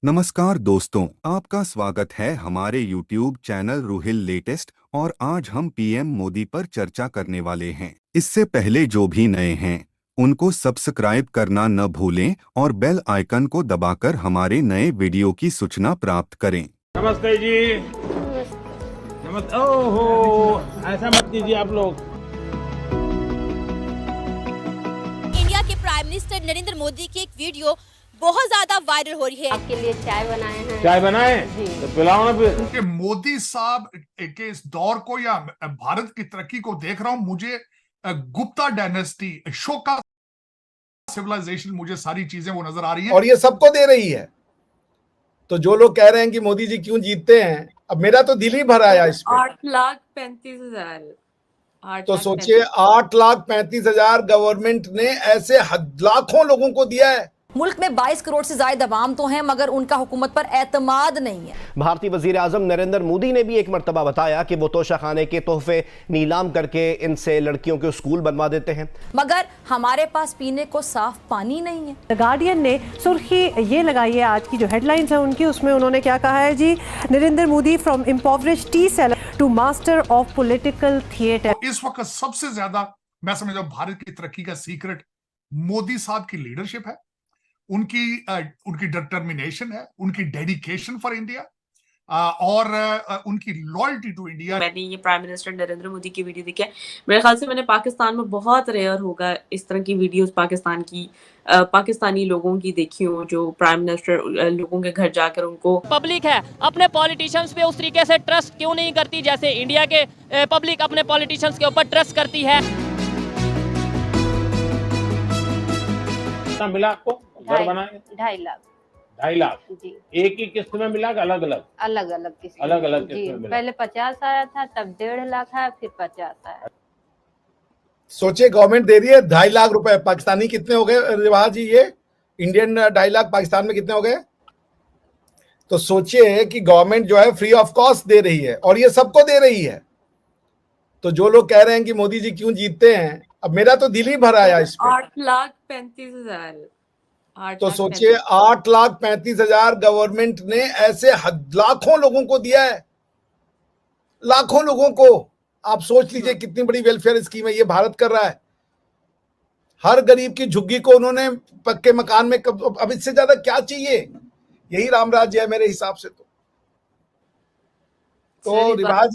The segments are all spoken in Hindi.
नमस्कार दोस्तों, आपका स्वागत है हमारे YouTube चैनल रूहिल लेटेस्ट। और आज हम पीएम मोदी पर चर्चा करने वाले हैं। इससे पहले जो भी नए हैं उनको सब्सक्राइब करना न भूलें और बेल आइकन को दबाकर हमारे नए वीडियो की सूचना प्राप्त करें। नमस्ते जी। नमस्ते। ओहो, ऐसा मत कीजिए आप लोग। इंडिया के प्राइम मिनिस्टर नरेंद्र मोदी की एक वीडियो बहुत ज्यादा वायरल हो रही है। आपके लिए चाय बनाए हैं। चाय बनाए तो पिलाओ ना फिर। कि मोदी साहब के इस दौर को या भारत की तरक्की को देख रहा हूं, मुझे गुप्ता डायनेस्टी, अशोका सिविलाइजेशन, मुझे सारी चीजें वो नजर आ रही हैं और ये सबको दे रही है। तो जो लोग कह रहे हैं कि मोदी जी क्यों जीतते हैं, अब मेरा तो दिल ही भर आया इस पे। 8,35,000। तो सोचिए 8,35,000 गवर्नमेंट ने ऐसे लाखों लोगों को दिया है। मुल्क में 22 करोड़ से ज्यादा अवाम तो हैं, मगर उनका हुकूमत पर एतमाद नहीं है। भारतीय वजीर आजम नरेंद्र मोदी ने भी एक मरतबा बताया कि वो तोशाखाने के तोहफे नीलाम करके इनसे लड़कियों के स्कूल बनवा देते हैं, मगर हमारे पास पीने को साफ पानी नहीं है। द गार्डियन ने सुर्खी ये लगाई है आज की जो हेडलाइंस है उनकी, उसमें उन्होंने क्या कहा है जी, Narendra Modi from impoverished tea seller to master of political theatre. इस वक्त सबसे ज्यादा मैं समझता हूं भारत की तरक्की का सीक्रेट मोदी साहब की लीडरशिप है, उनकी डिटर्मिनेशन है, उनकी डेडिकेशन फॉर इंडिया और उनकी लॉयल्टी टू इंडिया। मैंने ये प्राइम मिनिस्टर नरेंद्र मोदी की वीडियो देखी है। मेरे ख्याल से मैंने पाकिस्तान में बहुत रेयर होगा इस तरह की वीडियोस पाकिस्तानी लोगों की देखी हो, जो प्राइम मिनिस्टर लोगों के घर जाकर उनको। पब्लिक है अपने पॉलिटिशियंस पे उस तरीके से ट्रस्ट क्यों नहीं करती जैसे इंडिया के पब्लिक अपने पॉलिटिशियंस के ऊपर ट्रस्ट करती है। मिला आपको घर बनाए 2.5 लाख 2.5 लाख जी। एक ही किस्त में मिला, अलग अलग अलग अलग किस्त किस्त में मिला। पहले 50 आया था, तब 1.5 लाख आया, फिर 50 आया। सोचिए गवर्नमेंट दे रही है 2.5 लाख रुपए। पाकिस्तानी कितने हो गए रिवाज जी? ये इंडियन 2.5 लाख पाकिस्तान में कितने हो गए? तो सोचिए कि गवर्नमेंट जो है फ्री ऑफ कॉस्ट दे रही है और ये सबको दे रही है। तो जो लोग कह रहे हैं कि मोदी जी क्यों जीतते हैं, अब मेरा तो दिल ही भर आया इस पे। 8,35,000। तो सोचिए 8,35,000 गवर्नमेंट ने ऐसे लाखों लोगों को दिया है, लाखों लोगों को। आप सोच लीजिए कितनी बड़ी वेलफेयर स्कीम है ये भारत कर रहा है। हर गरीब की झुग्गी को उन्होंने पक्के मकान में अब इससे ज्यादा क्या चाहिए? यही राम राज्य है मेरे हिसाब से। तो रिवाज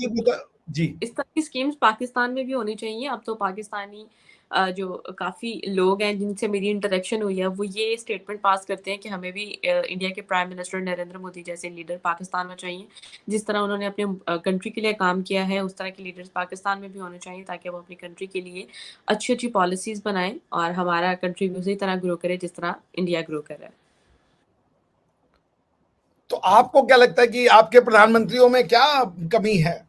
जी, इस तरह की स्कीम्स पाकिस्तान में भी होनी चाहिए। अब तो पाकिस्तानी जो काफ़ी लोग हैं जिनसे मेरी इंटरेक्शन हुई है, वो ये स्टेटमेंट पास करते हैं कि हमें भी इंडिया के प्राइम मिनिस्टर नरेंद्र मोदी जैसे लीडर पाकिस्तान में चाहिए। जिस तरह उन्होंने अपने कंट्री के लिए काम किया है, उस तरह के लीडर्स पाकिस्तान में भी होने चाहिए, ताकि वो अपनी कंट्री के लिए अच्छी अच्छी पॉलिसीज़ बनाएं और हमारा कंट्री भी उसी तरह ग्रो करे जिस तरह इंडिया ग्रो कर रहा है। तो आपको क्या लगता है कि आपके प्रधानमंत्रियों में क्या कमी है?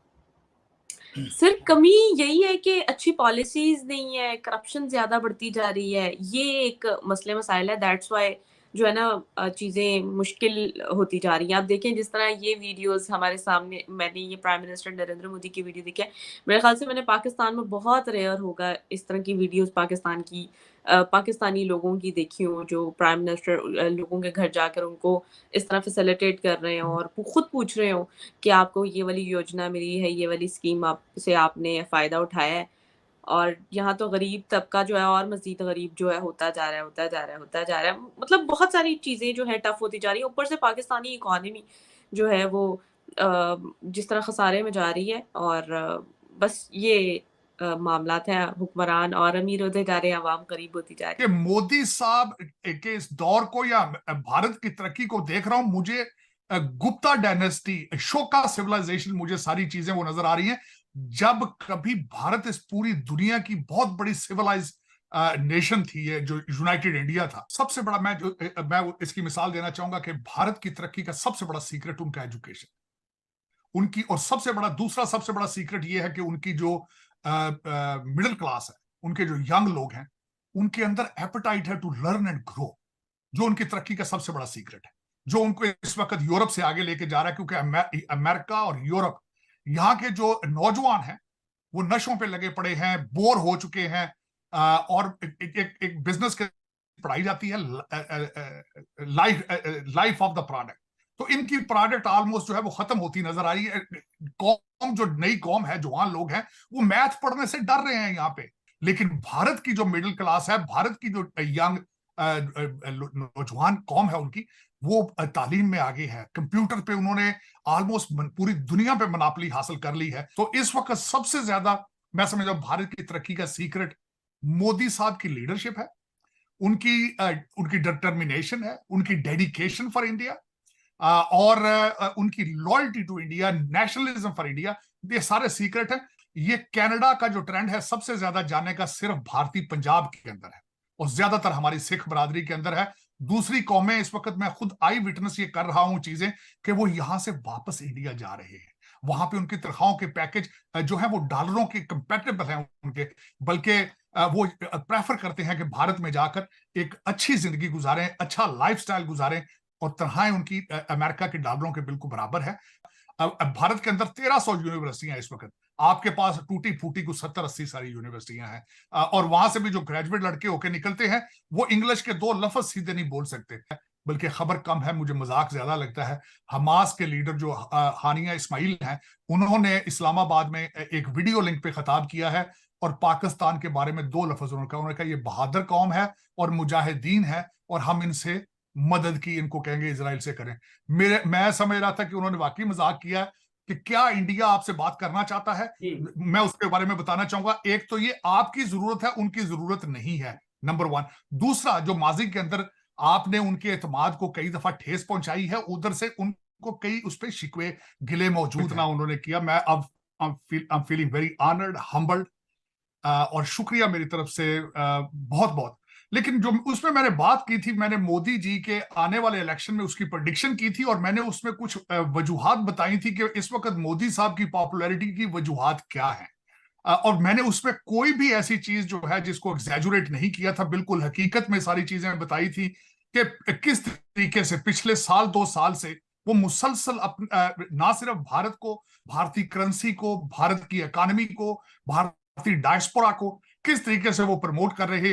सिर्फ कमी यही है कि अच्छी पॉलिसीज नहीं है, करप्शन ज्यादा बढ़ती जा रही है, ये एक मसले मसाइल है। दैट्स वाई जो है ना चीजें मुश्किल होती जा रही हैं। आप देखें जिस तरह ये वीडियोस हमारे सामने, मैंने ये प्राइम मिनिस्टर नरेंद्र मोदी की वीडियो देखी है। मेरे ख्याल से मैंने पाकिस्तान में बहुत रेयर होगा इस तरह की वीडियोस पाकिस्तानी लोगों की देखी हो, जो प्राइम मिनिस्टर लोगों के घर जाकर उनको इस तरह फैसिलिटेट कर रहे हो और खुद पूछ रहे हो कि आपको ये वाली योजना मिली है, ये वाली स्कीम से आपने फ़ायदा उठाया है। और यहाँ तो गरीब तबका जो है और मज़ीद गरीब जो है होता जा रहा है। मतलब बहुत सारी चीज़ें जो है टफ़ होती जा रही है। ऊपर से पाकिस्तानी इकॉनमी जो है वो जिस तरह खसारे में जा रही है, और बस ये मामलात हैं। हुक्मरान और अमीर होते जा रहे हैं, आवाम गरीब होती जा रही है। कि मोदी साहब के इस दौर को या भारत की तरक्की को देख रहा हूं, मुझे गुप्ता डायनेस्टी, अशोका सिविलाइजेशन, मुझे सारी चीजें वो नजर आ रही हैं। जब कभी भारत इस पूरी दुनिया की बहुत बड़ी सिविलाइज नेशन थी, ये जो यूनाइटेड इंडिया था, सबसे बड़ा मैं इसकी मिसाल देना चाहूंगा कि भारत की तरक्की का सबसे बड़ा सीक्रेट उनका एजुकेशन, उनकी, और दूसरा सबसे बड़ा सीक्रेट ये है कि उनकी जो मिडिल क्लास है, उनके जो यंग लोग हैं, उनके अंदर एपेटाइट है टू लर्न एंड ग्रो, जो उनकी तरक्की का सबसे बड़ा सीक्रेट है, जो उनको इस वक्त यूरोप से आगे लेके जा रहा है। क्योंकि अमेरिका और यूरोप, यहाँ के जो नौजवान हैं वो नशों पे लगे पड़े हैं, बोर हो चुके हैं, और एक बिजनेस के पढ़ाई जाती है लाइफ ऑफ द प्रोडक्ट। तो इनकी प्रोडक्ट ऑलमोस्ट जो है वो खत्म होती नजर आ रही है। कौम जो नई कौम है, जवान लोग हैं, वो मैथ पढ़ने से डर रहे हैं यहाँ पे। लेकिन भारत की जो मिडिल क्लास है, भारत की जो यंग नौजवान कौम है उनकी, वो तालीम में आगे है। कंप्यूटर पे उन्होंने ऑलमोस्ट पूरी दुनिया पे मनापली हासिल कर ली है। तो इस वक्त सबसे ज्यादा मैं समझता हूं भारत की तरक्की का सीक्रेट मोदी साहब की लीडरशिप है, उनकी डिटर्मिनेशन है, उनकी डेडिकेशन फॉर इंडिया, और उनकी loyalty to India, nationalism for India. ये सारे सीक्रेट है। ये कनाडा का जो ट्रेंड है सबसे ज्यादा जाने का सिर्फ भारतीय पंजाब के अंदर है और ज्यादातर हमारी सिख बरादरी के अंदर है। दूसरी कौमें, इस वक्त मैं खुद आई विटनेस ये कर रहा हूं चीजें, कि वो यहां से वापस इंडिया जा रहे हैं। वहां पे उनकी तनख्वाहों के पैकेज जो है वो डॉलरों के कंपेटेबल हैं उनके, बल्कि वो प्रेफर करते हैं कि भारत में जाकर एक अच्छी जिंदगी गुजारें, अच्छा लाइफस्टाइल गुजारें, और तनख्वाहें उनकी अमेरिका के डॉलरों के बिल्कुल बराबर है। अब भारत के अंदर 1300 यूनिवर्सिटियां इस वक्त, आपके पास टूटी फूटी कुछ 70-80 सारी यूनिवर्सिटियां हैं, और वहां से भी जो ग्रेजुएट लड़के होके निकलते हैं वो इंग्लिश के 2 लफ्ज सीधे नहीं बोल सकते, बल्कि खबर कम है, मुझे मजाक ज्यादा लगता है। हमास के लीडर जो हानिया इस्माइल हैं, उन्होंने इस्लामाबाद में एक वीडियो लिंक पे खिताब किया है और पाकिस्तान के बारे में 2 लफ्ज उन्होंने कहा, ये बहादुर कौम है और मुजाहिदीन है, और हम इनसे मदद की इनको कहेंगे इजराइल से करें। मैं समझ रहा था कि उन्होंने वाकई मजाक किया कि क्या इंडिया आपसे बात करना चाहता है। मैं उसके बारे में बताना चाहूंगा। एक तो ये आपकी जरूरत है, उनकी जरूरत नहीं है, नंबर 1। दूसरा, जो माजी के अंदर आपने उनके एतमाद को कई दफा ठेस पहुंचाई है, उधर से उनको कई उस पर शिकवे गिले मौजूद ना उन्होंने किया। मैं अब I am feeling very honoured, humbled, और शुक्रिया मेरी तरफ से बहुत बहुत। लेकिन जो उसमें मैंने बात की थी, मैंने मोदी जी के आने वाले इलेक्शन में उसकी प्रेडिक्शन की थी, और मैंने उसमें कुछ वजूहात बताई थी कि इस वक्त मोदी साहब की पॉपुलैरिटी की वजूहात क्या है, और मैंने उसमें कोई भी ऐसी चीज जो है जिसको एग्जैजुरेट नहीं किया था, बिल्कुल हकीकत में सारी चीजें बताई थी कि किस तरीके से पिछले 1-2 साल से वो मुसलसल ना सिर्फ भारत को, भारतीय करेंसी को, भारत की इकोनॉमी को, भारतीय डायस्पोरा को किस तरीके से वो प्रमोट कर रहे हैं।